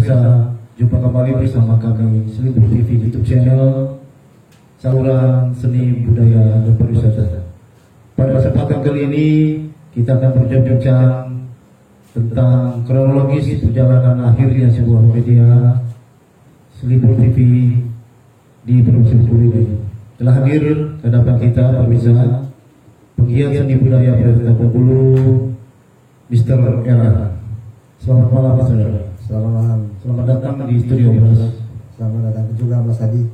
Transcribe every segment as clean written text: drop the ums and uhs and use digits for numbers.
pemirsa, jumpa kembali bersama kami Selimbur TV YouTube channel saluran seni budaya dan pariwisata. Pada kesempatan kali ini kita akan berbincang tentang kronologis perjalanan akhirnya sebuah media Selimbur TV di Provinsi Bengkulu ini. Telah hadir ke hadapan kita pemirsa penggiat seni budaya Provinsi Bengkulu, Mr. Era. Selamat malam Mas Saudara. Selamat malam. Selamat datang di studio Mas. Selamat datang juga Mas Adi.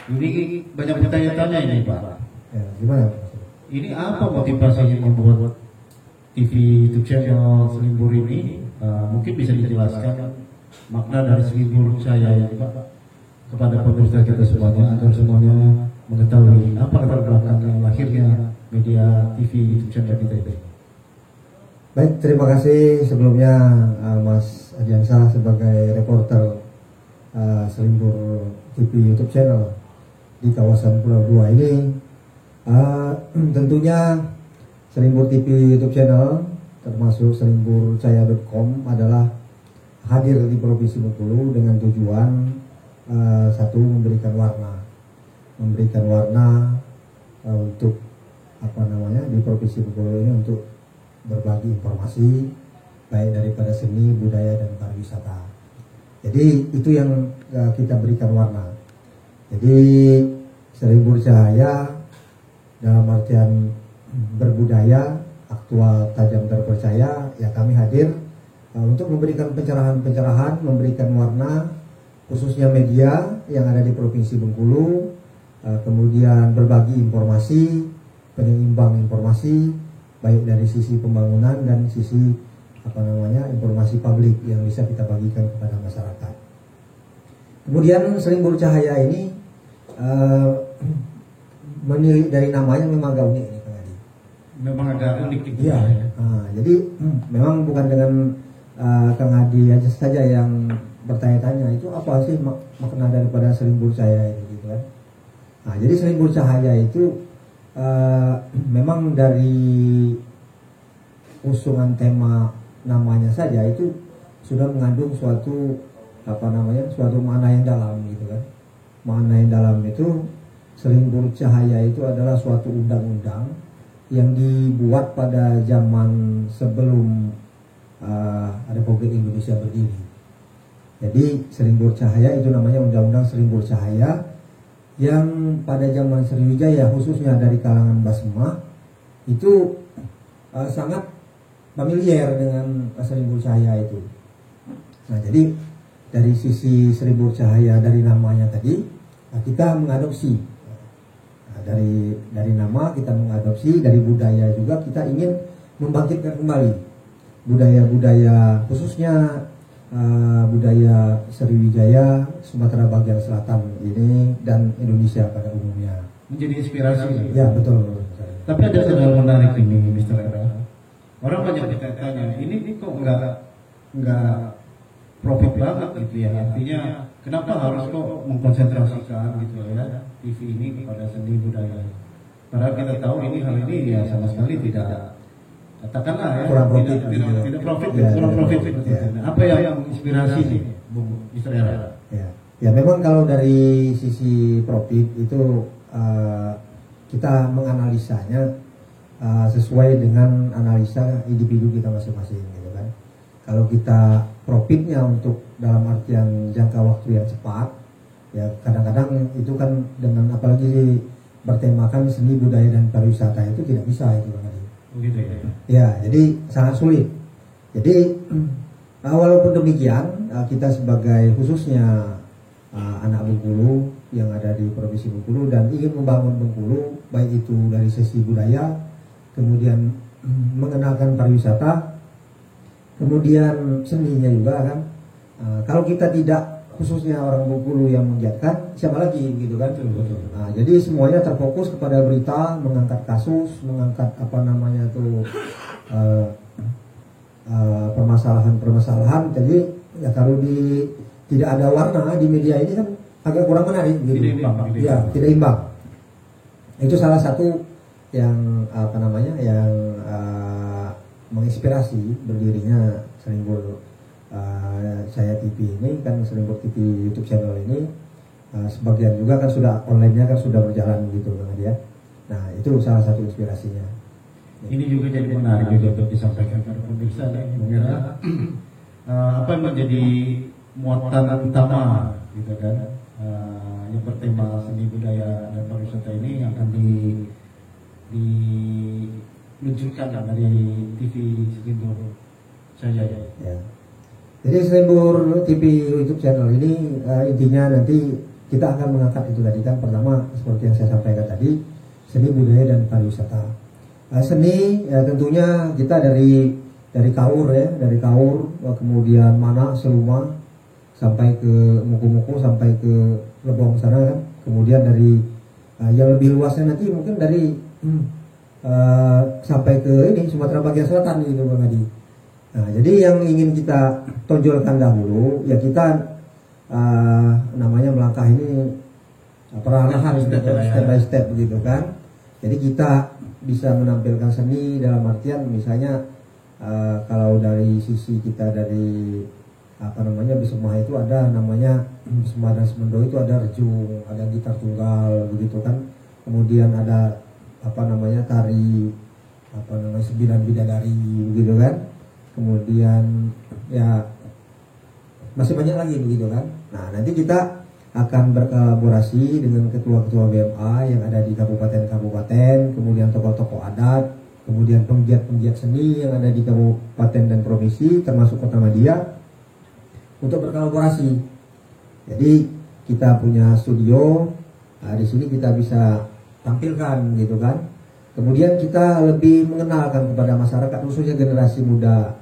Ini banyak bertanya-tanya ini Pak. Ya, gimana? Ini apa motivasinya membuat TV YouTube channel Selimbur ini? Mungkin bisa dijelaskan makna dari Selimbur saya ini Pak kepada pemirsa kita semuanya agar semuanya mengetahui apa latar belakang lahirnya media TV YouTube channel kita ini. Baik, terima kasih sebelumnya Mas Adiansa sebagai reporter Selimbur TV YouTube channel di kawasan Pulau Dua ini. Tentunya Selimbur TV YouTube channel termasuk selimburcaya.com adalah hadir di Provinsi Bengkulu dengan tujuan satu, memberikan warna untuk di Provinsi Bengkulu ini untuk berbagi informasi baik daripada seni, budaya dan pariwisata. Jadi itu yang kita berikan warna. Jadi Selimbur Cahaya dalam artian berbudaya, aktual, tajam, terpercaya, ya kami hadir untuk memberikan pencerahan, memberikan warna khususnya media yang ada di Provinsi Bengkulu, kemudian berbagi informasi, penyeimbang informasi baik dari sisi pembangunan dan sisi informasi publik yang bisa kita bagikan kepada masyarakat. Kemudian Selimbur Cahaya ini menilik dari namanya memang agak unik ini Kang Adi. Memang agak unik ya. Jadi memang bukan dengan Kang Adi aja saja yang bertanya-tanya itu apa sih makna daripada Selimbur Cahaya ini gitu kan. Jadi Selimbur Cahaya itu memang dari usungan tema namanya saja itu sudah mengandung suatu makna yang dalam gitu kan. Makna yang dalam itu Selimbur Cahaya itu adalah suatu undang-undang yang dibuat pada zaman sebelum Republik Indonesia berdiri. Jadi Selimbur Cahaya itu namanya Undang-Undang Selimbur Cahaya yang pada zaman Sriwijaya khususnya dari kalangan Basmah itu sangat familiar dengan Selimbur Cahaya itu. Nah, jadi dari sisi Selimbur Cahaya dari namanya tadi kita mengadopsi dari nama kita mengadopsi, dari budaya juga kita ingin membangkitkan kembali budaya-budaya khususnya budaya Sriwijaya, Sumatera bagian selatan ini dan Indonesia pada umumnya. Menjadi inspirasi. Ya betul. Tapi ada hal menarik ini, Mr. Era. Orang banyak bertanya, ini kok nggak profit banget gitu ya? Artinya kenapa harus kok mengkonsentrasikan gitu ya TV ini kepada seni budaya? Padahal kita tahu hal ini ya sama sekali tidak. Katakanlah ya, kurang profit, tidak profit. Apa yang menginspirasi nih, Bung Mr. Era? Ya memang kalau dari sisi profit itu kita menganalisanya sesuai dengan analisa individu kita masing-masing gitu kan. Kalau kita profitnya untuk dalam artian jangka waktu yang cepat, ya kadang-kadang itu kan dengan apalagi bertemakan seni budaya dan pariwisata itu tidak bisa itu kan. Begitu ya. Ya, jadi sangat sulit. Jadi walaupun demikian kita sebagai khususnya anak Bengkulu yang ada di Provinsi Bengkulu dan ingin membangun Bengkulu baik itu dari sisi budaya, kemudian mengenalkan pariwisata, kemudian seninya juga kan. Kalau kita tidak khususnya orang Bengkulu yang menggiatkan, siapa lagi gitu kan? Betul. Nah, jadi semuanya terfokus kepada berita, mengangkat kasus, mengangkat permasalahan-permasalahan. Jadi ya kalau tidak ada warna di media ini kan agak kurang menarik gitu. Tidak imbang. Itu salah satu yang menginspirasi berdirinya Selimbur saya TV ini kan Selimbur TV YouTube channel ini sebagian juga kan sudah online-nya kan sudah berjalan gitu Bang Adi ya. Nah itu salah satu inspirasinya. Ini juga jadi menarik juga untuk disampaikan kepada pemirsa mengira apa yang menjadi muatan utama gitu kan yang bertema seni budaya dan pariwisata ini akan diluncurkan dari TV Selimbur Jaya ya. Jadi Selimbur TV YouTube channel ini intinya nanti kita akan mengangkat itu tadi kan, pertama seperti yang saya sampaikan tadi, seni budaya dan pariwisata. Seni ya tentunya kita dari Kaur ya, dari Kaur kemudian Mana, Seluma sampai ke Muku-Muku sampai ke Lebong sana kan. Kemudian dari yang lebih luasnya nanti mungkin dari sampai ke ini Sumatera bagian selatan gitu Bang Adi. Nah, jadi yang ingin kita tonjolkan dahulu ya kita namanya melangkah ini perlahan step by step begitu kan. Jadi kita bisa menampilkan seni dalam artian misalnya kalau dari sisi kita dari Bisma itu ada namanya Bisma dan Semendo itu ada rejung, ada gitar tunggal begitu kan. Kemudian ada tari sembilan bidadari begitu kan. Kemudian ya masih banyak lagi begitu kan. Nah nanti kita akan berkolaborasi dengan ketua-ketua BMA yang ada di kabupaten-kabupaten, kemudian tokoh-tokoh adat, kemudian penggiat-penggiat seni yang ada di kabupaten dan provinsi, termasuk Kota Madia, untuk berkolaborasi. Jadi kita punya studio, di sini kita bisa tampilkan gitu kan. Kemudian kita lebih mengenalkan kepada masyarakat, khususnya generasi muda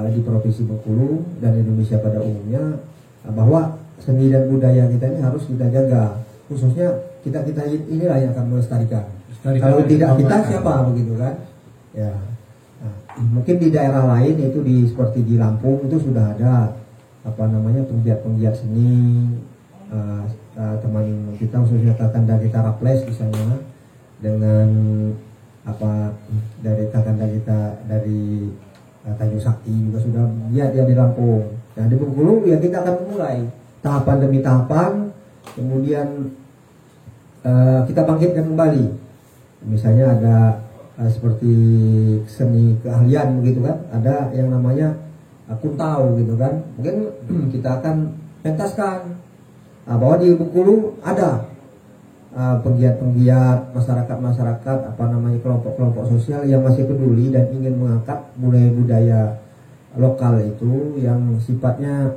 di Provinsi Bengkulu dan Indonesia pada umumnya, bahwa seni dan budaya kita ini harus kita jaga, khususnya kita inilah yang akan melestarikan. Kalau tidak kita siapa begitu kan? Ya, mungkin di daerah lain itu seperti di Lampung itu sudah ada penggiat-penggiat seni, teman kita khususnya Kakanda kita Raples di sana dengan dari Kakanda kita dari Tanjung Sakti juga sudah giat ya di Lampung. Nah di Bengkulu ya kita akan memulai tahapan demi tahapan, kemudian kita bangkitkan kembali. Misalnya ada seperti seni keahlian begitu kan, ada yang namanya kuntau gitu kan. Mungkin kita akan pentaskan bahwa di Bengkulu ada penggiat-penggiat masyarakat kelompok-kelompok sosial yang masih peduli dan ingin mengangkat budaya-budaya lokal itu yang sifatnya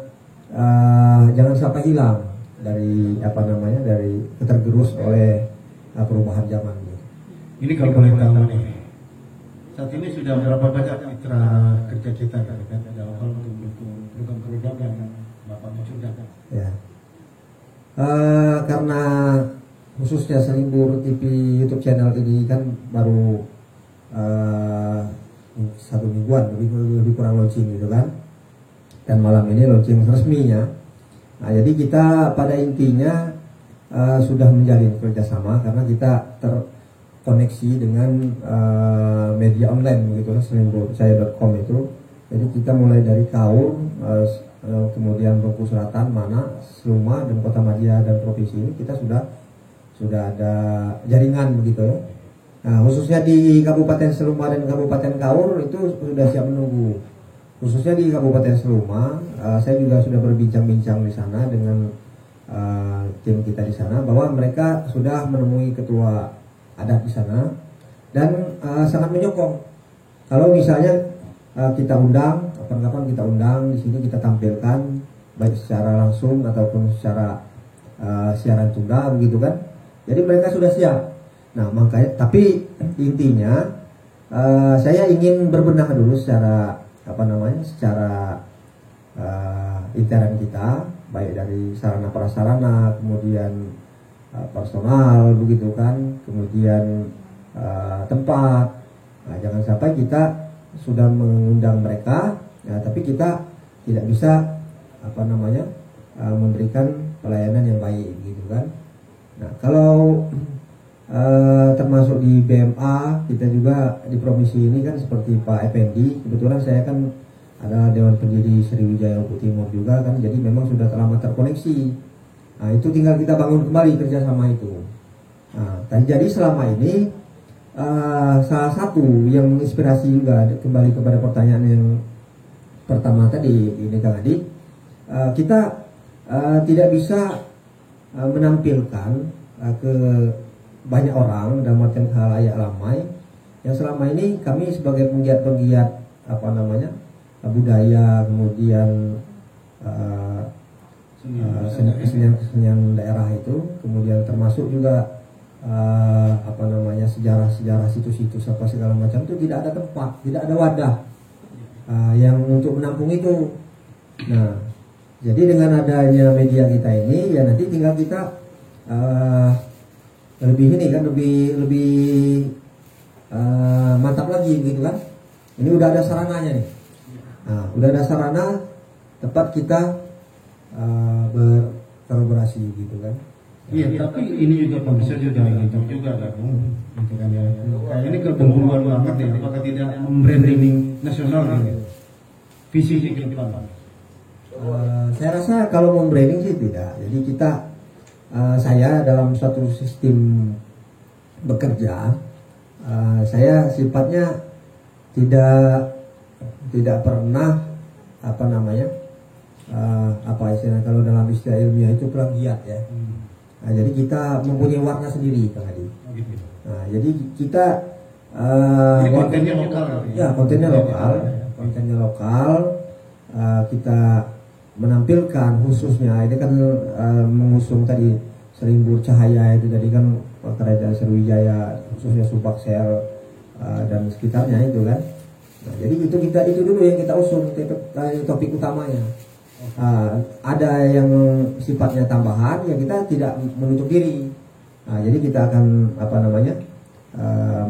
jangan sampai hilang dari dari tergerus oleh perubahan zaman. Ini kalau boleh tahu nih, saat ini sudah berapa banyak mitra kerja kita kan dalam hal untuk mendukung program-program yang Bapak munculkan? Ya, karena khususnya Selimbur TV YouTube channel ini kan baru 1 mingguan lebih kurang launching gitu kan. Dan malam ini launching resminya. Nah, jadi kita pada intinya sudah menjalin kerjasama karena kita terkoneksi dengan media online gitu, selimbur.saya.com itu. Jadi kita mulai dari Kaur, kemudian Bengkulu Selatan, Mana, Seluma, dan Kota Madia dan provinsi ini kita sudah ada jaringan begitu ya. Nah, khususnya di Kabupaten Seluma dan Kabupaten Kaur itu sudah siap menunggu. Khususnya di Kabupaten Seluma, saya juga sudah berbincang-bincang di sana dengan tim kita di sana bahwa mereka sudah menemui ketua adat di sana dan sangat menyokong. Kalau misalnya kita undang, kapan-kapan kita undang di sini kita tampilkan baik secara langsung ataupun secara siaran tunda begitu kan. Jadi mereka sudah siap. Nah, makanya tapi intinya saya ingin berbenah dulu secara intern kita, baik dari sarana prasarana, kemudian personal begitu kan, kemudian tempat. Nah, jangan sampai kita sudah mengundang mereka, ya, tapi kita tidak bisa memberikan pelayanan yang baik gitu kan. Nah, kalau termasuk di BMA kita juga di provinsi ini kan seperti Pak Effendi, kebetulan saya kan ada Dewan Pendiri Sriwijaya Oku Timur juga kan, jadi memang sudah lama terkoneksi. Nah, itu tinggal kita bangun kembali kerjasama itu. Nah, dan jadi selama ini salah satu yang menginspirasi juga, kembali kepada pertanyaan yang pertama tadi ini Kang Adi, kita tidak bisa menampilkan ke banyak orang dalam artian khalayak ramai yang selama ini kami sebagai penggiat-penggiat budaya, kemudian kesenian daerah itu, kemudian termasuk juga sejarah-sejarah situs-situs apa segala macam itu tidak ada tempat, tidak ada wadah yang untuk menampung itu. Nah, jadi dengan adanya media kita ini, ya nanti tinggal kita lebih mantap lagi gitu kan. Ini udah ada sarananya nih. Nah, udah ada sarana tempat kita berkolaborasi gitu kan. Iya, tapi ini juga pemirsa juga ingin tahu juga kan, gitu kan ya. Ini kebengkuluan banget ya, apakah tidak membranding nasional gitu? Visi ke depan. Saya rasa kalau membranding sih tidak. Jadi kita, saya dalam suatu sistem bekerja, saya sifatnya tidak pernah kalau dalam istilah ilmiah itu plagiat ya. Nah, jadi kita mempunyai warna sendiri Kang Adi. Nah, jadi kita kontennya lokal. Ya, kontennya lokal. Kita menampilkan khususnya ini kan mengusung tadi Serimbur Cahaya itu tadi kan Kerajaan Sriwijaya, khususnya Subaksel dan sekitarnya itu kan. Nah, jadi itu dulu yang kita usung topik utamanya. Ada yang sifatnya tambahan, ya kita tidak menutup diri. Nah, jadi kita akan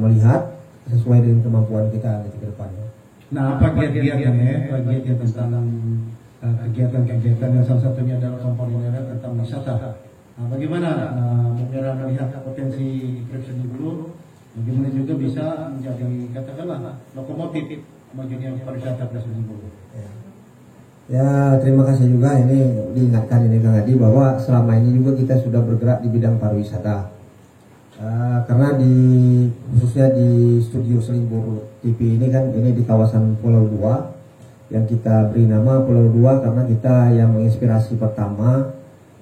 melihat sesuai dengan kemampuan kita nanti ke depannya. Nah, apa kegiatannya? Kegiatan tentang kegiatan yang salah satunya adalah komponen tentang wisata. Nah, bagaimana melihat potensi Krepseni dulu, bagaimana juga bisa menjadi katakanlah lokomotif bagian pariwisata Krepseni dulu. Ya, terima kasih juga ini diingatkan ini Kang Adi bahwa selama ini juga kita sudah bergerak di bidang pariwisata. Karena khususnya di studio Selimbur TV ini kan ini di kawasan Pulau Dua yang kita beri nama Pulau Dua karena kita yang menginspirasi pertama.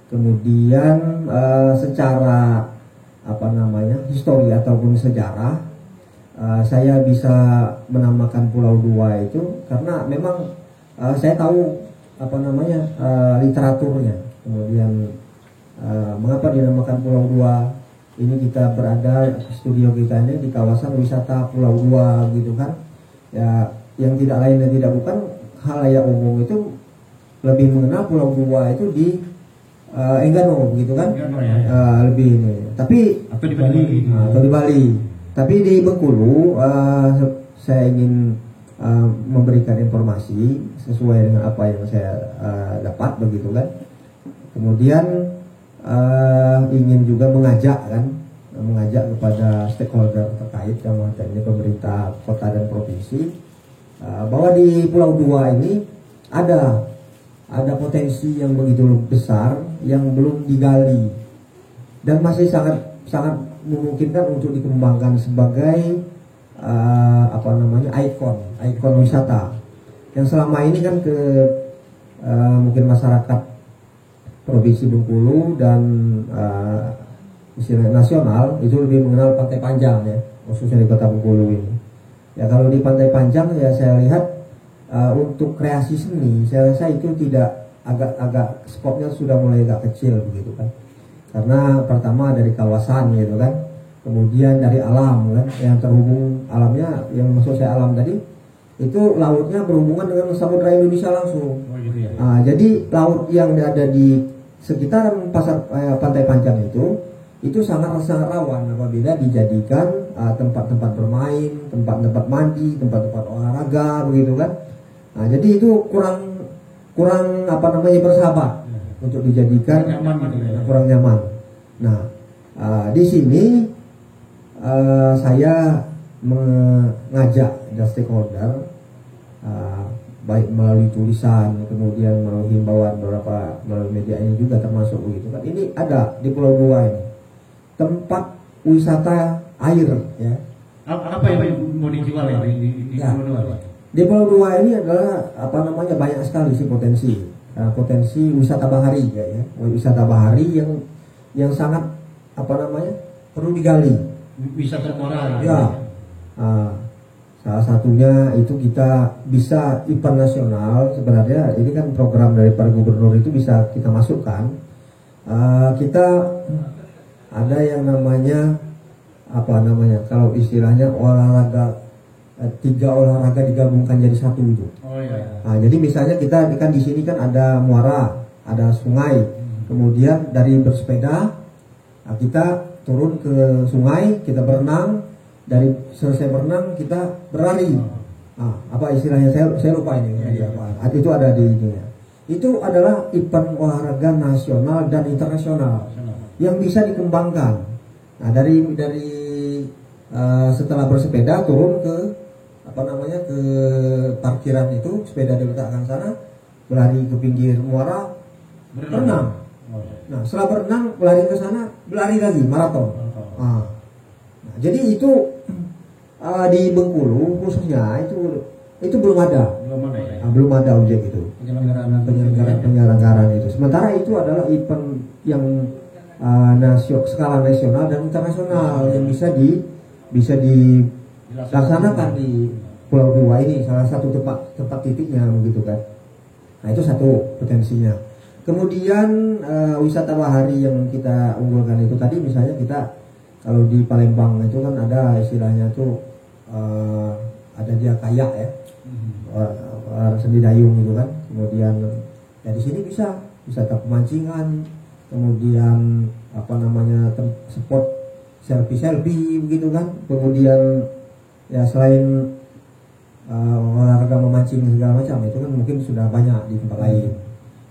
Kemudian secara histori ataupun sejarah, saya bisa menamakan Pulau Dua itu karena memang saya tahu literaturnya. Kemudian mengapa dinamakan Pulau Dua? Ini kita berada, studio kita ini di kawasan wisata Pulau Dua gitu kan. Ya, yang tidak lain dan tidak bukan khalayak umum itu lebih mengenal Pulau Dua itu di Enggano gitu kan. Lebih ini. Tapi atau di Bali. Tapi di Bengkulu saya ingin memberikan informasi sesuai dengan apa yang saya dapat begitu kan. Kemudian ingin juga mengajak kepada stakeholder terkait yang ini pemerintah kota dan provinsi bahwa di Pulau Dua ini ada potensi yang begitu besar yang belum digali dan masih sangat memungkinkan untuk dikembangkan sebagai ikon wisata yang selama ini kan mungkin masyarakat Provinsi Bengkulu dan nasional itu lebih mengenal Pantai Panjang ya, khususnya di Kota Bengkulu ini. Ya kalau di Pantai Panjang ya saya lihat untuk kreasi seni saya rasa itu tidak agak skopnya sudah mulai agak kecil begitu kan. Karena pertama dari kawasan gitu kan. Kemudian dari alam kan, yang terhubung alamnya, yang maksud saya alam tadi itu lautnya berhubungan dengan Samudra Indonesia langsung. Jadi laut yang ada di sekitaran Pantai Panjang itu sangat rawan apabila dijadikan tempat-tempat bermain, tempat-tempat mandi, tempat-tempat olahraga begitu kan. Nah, jadi itu kurang bersahabat untuk dijadikan kurang nyaman. Nah, di sini saya mengajak stakeholder baik melalui tulisan, kemudian melalui himbauan beberapa melalui media ini juga termasuk begitu kan. Ini ada di Pulau Dua ini tempat wisata air ya. Apa yang mau dijual ya di Ya. Pulau Dua? Di Pulau Dua ini adalah apa namanya banyak sekali sih potensi wisata bahari ya, wisata bahari yang sangat apa namanya perlu digali. Wisata moral. Ya. Salah satunya itu kita bisa event nasional, sebenarnya ini kan program dari para gubernur itu bisa kita masukkan. Kita ada yang namanya apa namanya kalau istilahnya olahraga 3 olahraga digabungkan jadi satu itu. Oh iya. Nah, jadi misalnya kita kan di sini kan ada muara, ada sungai, kemudian dari bersepeda kita turun ke sungai, kita berenang, dari selesai berenang kita berlari. Apa istilahnya saya lupa ini. Ya. Itu ada di ini. Itu adalah event olahraga nasional dan internasional yang bisa dikembangkan. Nah, dari setelah bersepeda turun ke apa namanya ke parkiran itu, sepeda diletakkan sana, berlari ke pinggir muara, berenang. Nah, setelah berenang berlari ke sana, berlari lagi maraton. Nah, jadi itu di Bengkulu khususnya itu belum ada. Belum ada objek itu. Penyelenggaraan itu. Sementara itu adalah event yang skala nasional dan internasional yang bisa dilaksanakan di Pulau Dua ini, salah satu tempat titiknya begitu kan. Nah, itu satu potensinya. Kemudian wisata bahari yang kita unggulkan itu tadi, misalnya kita kalau di Palembang itu kan ada istilahnya tuh ada dia kayak ya, sendi dayung gitu kan. Kemudian ya di sini bisa wisata pemancingan, kemudian apa namanya spot selfie begitu kan. Kemudian ya selain olahraga memancing segala macam itu kan mungkin sudah banyak di tempat lain.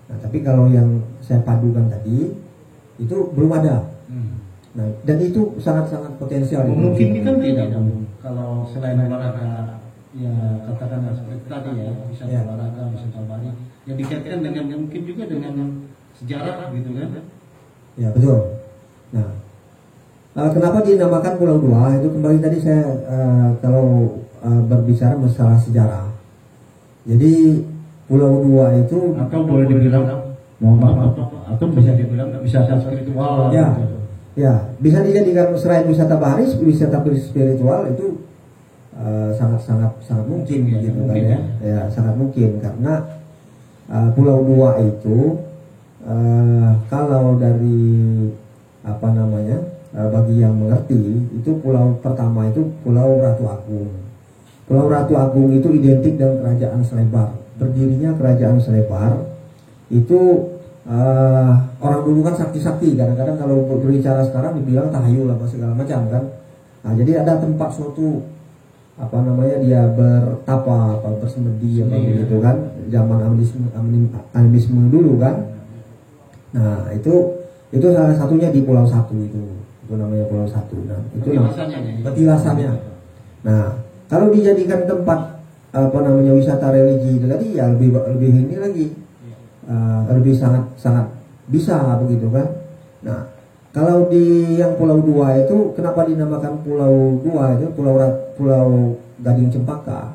Nah, tapi kalau yang saya padukan tadi itu belum ada. Nah, dan itu sangat-sangat potensial. Mungkin kan tidak kalau selain olahraga ya katakanlah seperti tadi ya, bisa olahraga, bisa bahari, yang dikaitkan dengan mungkin juga dengan sejarah gitu kan? Ya betul. Nah, kenapa dinamakan Pulau Dua itu kembali tadi saya kalau berbicara masalah sejarah. Jadi Pulau Dua itu atau boleh dibilang mohon maaf atau bisa dibilang wisata spiritual. Ya, gitu. Ya bisa dijadikan selain wisata bahari, wisata spiritual itu sangat mungkin gitu kan ya. Ya sangat mungkin karena Pulau Dua itu kalau dari apa namanya bagi yang mengerti itu pulau pertama itu Pulau Ratu Agung. Pulau Ratu Agung itu identik dengan Kerajaan Selebar. Berdirinya Kerajaan Selebar itu orang dulu kan sakti-sakti. Kadang-kadang kalau berbicara sekarang dibilang tahayul apa segala macam kan. Nah, jadi ada tempat suatu apa namanya dia bertapa apa bersemedi apa begitu kan, zaman animisme dulu kan. Nah, itu salah satunya di Pulau Satu itu namanya Pulau Satu. Nah, itu petilasannya. Nah, kalau dijadikan tempat apa namanya wisata religi itu tadi ya lebih ini lagi lebih sangat bisa begitu kan. Nah, kalau di yang Pulau Dua itu kenapa dinamakan Pulau Dua itu Pulau Gading Cempaka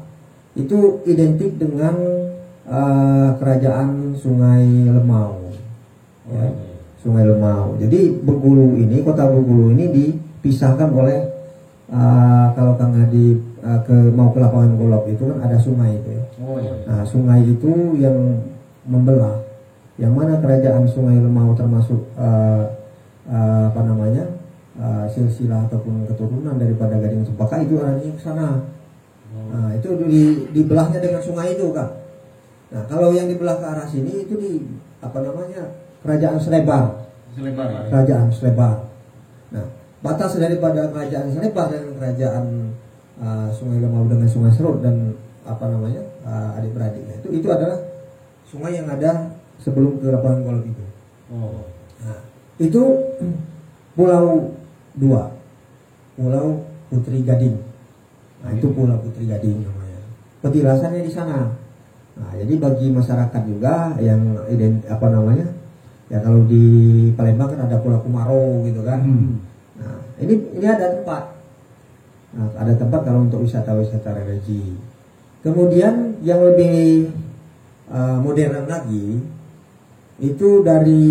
itu identik dengan kerajaan Sungai Lemau. Ya, Sungai Lemau. Jadi Bengkulu ini, kota Bengkulu ini dipisahkan oleh kalau Kang Hadi mau ke lapangan golf itu kan ada sungai itu ya. Nah, sungai itu yang membelah, yang mana kerajaan Sungai Lemau termasuk apa namanya silsilah ataupun keturunan daripada Gading Cempaka itu arahnya ke sana. Nah, itu dibelahnya dengan sungai itu kan. Nah, kalau yang dibelah ke arah sini itu di apa namanya Kerajaan Selebar. Kerajaan Selebar. Nah, batas daripada Kerajaan Selebar dan Kerajaan Sungai Lemau dengan Sungai Serut dan apa namanya adik-beradiknya itu adalah sungai yang ada sebelum ke lapangan golf itu. Nah, itu Pulau Dua, Pulau Putri Gading. Nah, itu Pulau Putri Gading namanya. Petilasannya di sana. Nah, jadi bagi masyarakat juga yang ya kalau di Palembang kan ada Pulau Kumaro gitu kan. Nah, ini ada tempat. Nah, ada tempat kalau untuk wisata-wisata religi. Kemudian yang lebih modern lagi itu dari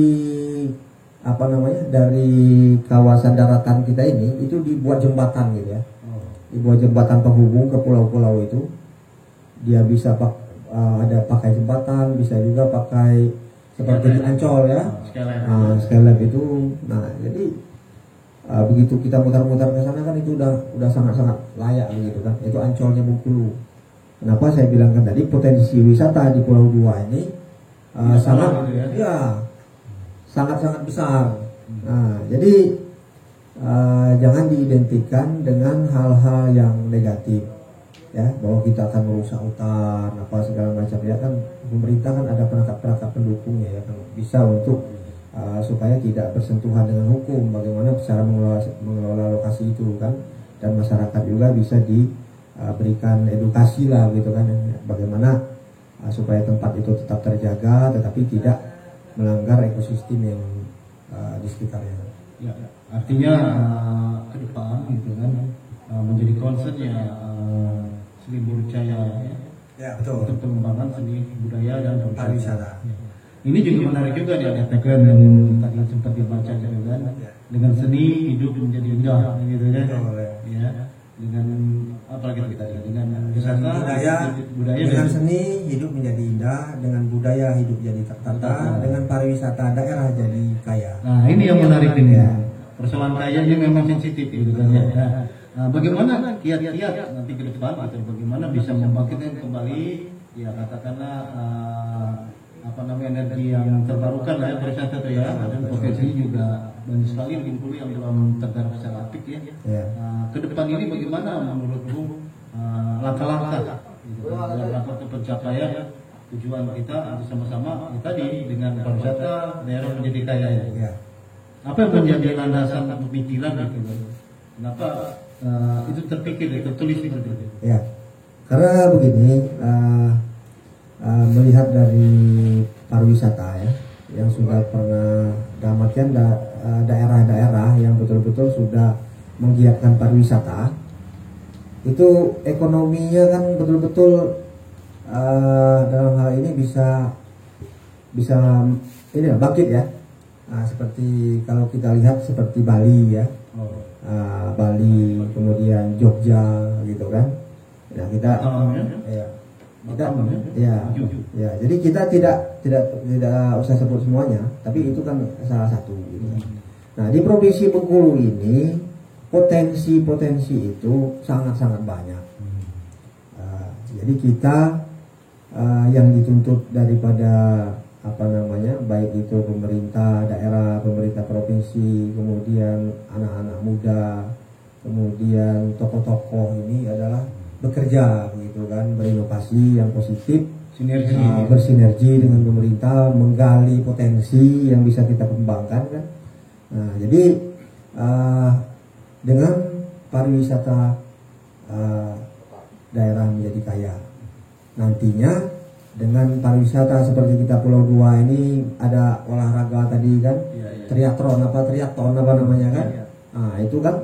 kawasan daratan kita ini itu dibuat jembatan gitu ya. Dibuat jembatan penghubung ke pulau-pulau itu. Dia bisa ada pakai jembatan, bisa juga pakai seperti di Ancol ya. Skylab itu. Nah, jadi begitu kita mutar-mutar ke sana kan itu udah sangat-sangat layak gitu kan. Itu Ancolnya Bengkulu. Kenapa saya bilang kan tadi potensi wisata di Pulau Dua ini sangat gitu ya. Sangat-sangat besar. Nah, jadi jangan diidentikan dengan hal-hal yang negatif ya, bahwa kita akan merusak hutan apa segala macam ya kan. Pemerintah kan ada perangkat-perangkat pendukungnya ya kan, bisa untuk supaya tidak bersentuhan dengan hukum, bagaimana cara mengelola lokasi itu kan, dan masyarakat juga bisa diberikan edukasi lah gitu kan, bagaimana supaya tempat itu tetap terjaga tetapi tidak melanggar ekosistem yang di sekitarnya. Ya, artinya ke depan gitu kan menjadi concernnya Seni Burjaya Ya betul. Untuk pengembangan seni budaya dan pariwisata. Ya. Ini juga menarik juga dikatakan dan tadi sempat dibaca juga kan, dengan seni hidup menjadi indah gitu kan. Ya. Dengan apa lagi kita dengan wisata budaya dengan seni hidup menjadi indah, dengan budaya hidup jadi tertata, dengan pariwisata daerah jadi kaya. Nah, ini yang menarik ini ya. Persoalan kaya ini memang sensitif gitu kan ya. Nah, bagaimana kiat-kiat nanti ke depan atau bagaimana bisa membangkitkan kembali ya katakanlah energi yang terbarukan ya pariwisata itu ya, dan potensi juga banyak sekali Bengkulu yang belum tergarap secara apik ya. Ke depan ini bagaimana menurut Bung langkah-langkah gitu, dalam rangka pencapaian tujuan kita sama-sama tadi dengan pariwisata daerah menjadi kaya ya. Apa yang menjadi landasan pemikiran gitu? Kenapa itu terpikir, tertulis itu? Ya, karena begini, melihat dari pariwisata ya, yang sudah pernah dalam artian daerah-daerah yang betul-betul sudah menggiatkan pariwisata, itu ekonominya kan betul-betul dalam hal ini bisa ini bangkit ya. Nah, seperti kalau kita lihat seperti Bali ya. Bali, kemudian Jogja gitu kan. Nah, kita jadi kita tidak usah sebut semuanya, tapi itu kan salah satu gitu kan. Nah, di Provinsi Bengkulu ini potensi itu sangat-sangat banyak. Jadi kita yang dituntut daripada baik itu pemerintah daerah, pemerintah provinsi, kemudian anak-anak muda, kemudian tokoh-tokoh ini adalah bekerja begitu kan, berinovasi yang positif, bersinergi dengan pemerintah, menggali potensi yang bisa kita kembangkan kan. Nah, jadi dengan pariwisata daerah menjadi kaya, nantinya dengan pariwisata seperti kita Pulau Dua ini ada olahraga tadi kan, triathlon apa namanya kan. Nah, itu kan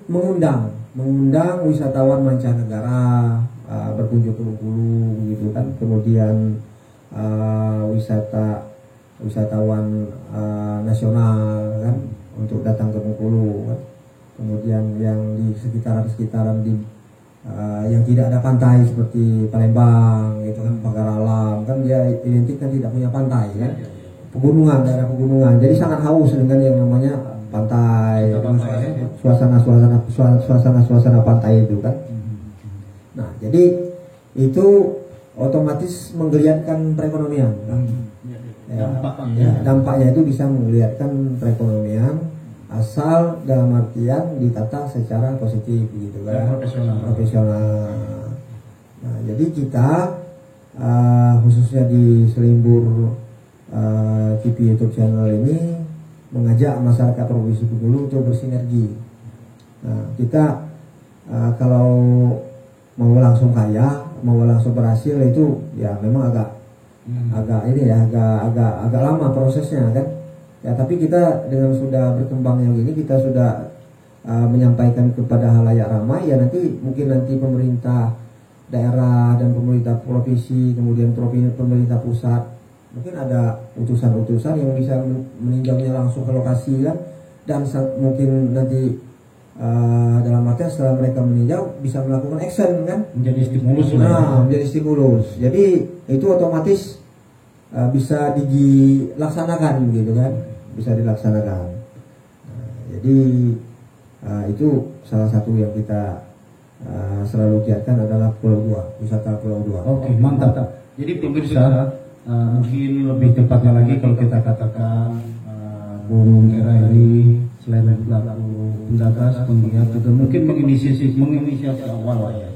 mengundang wisatawan mancanegara berkunjung ke Bengkulu gitu kan. Kemudian wisatawan nasional kan untuk datang ke Bengkulu kan. Kemudian yang di sekitaran yang tidak ada pantai seperti Palembang gitu kan, pagar alam kan, dia identik kan tidak punya pantai kan, daerah pegunungan, jadi sangat haus dengan yang namanya pantai, suasana pantai itu kan. Nah, jadi itu otomatis menggeliatkan perekonomian kan? Dampaknya itu bisa menggeliatkan perekonomian asal dalam artian ditata secara positif gitu kan, profesional. Nah, jadi kita khususnya di Selimbur TV YouTube channel ini mengajak masyarakat Provinsi Bengkulu untuk bersinergi. Nah, kita kalau mau langsung kaya mau langsung berhasil itu ya memang agak ini ya agak lama prosesnya kan ya, tapi kita dengan sudah berkembang yang ini kita sudah menyampaikan kepada halayak ramai ya, nanti mungkin nanti pemerintah daerah dan pemerintah provinsi kemudian pemerintah pusat mungkin ada utusan-utusan yang bisa meninjaunya langsung ke lokasi kan, dan mungkin nanti dalam artian setelah mereka meninjau bisa melakukan action kan, menjadi stimulus menjadi stimulus, jadi itu otomatis bisa dilaksanakan gitu kan, bisa dilaksanakan. Jadi itu salah satu yang kita selalu giatkan adalah Pulau Dua, wisata Pulau Dua. Oke, mantap. Jadi pemirsa, mungkin lebih tepatnya lagi kalau kita katakan Bung Era ini selain pelaku pendatas, penggiat juga mungkin menginisiasi awal ya,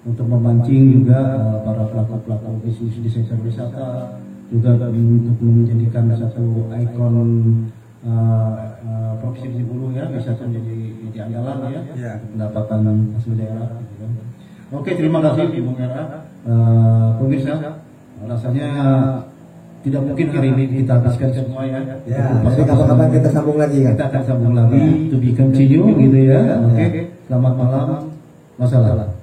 untuk memancing juga para pelaku bisnis di sektor wisata, juga untuk menjadikan satu ikon provinsi Bengkulu ya, bisa menjadi andalan ya, pendapatan asli daerah. Oke, terima kasih Bung Era. Pemirsa, rasanya tidak mungkin hari ini kita habiskan semua ya. Jadi kapan-kapan kita sambung lagi kan? Kita akan sambung lagi, to be continue gitu ya. Oke, selamat malam. Wassalam.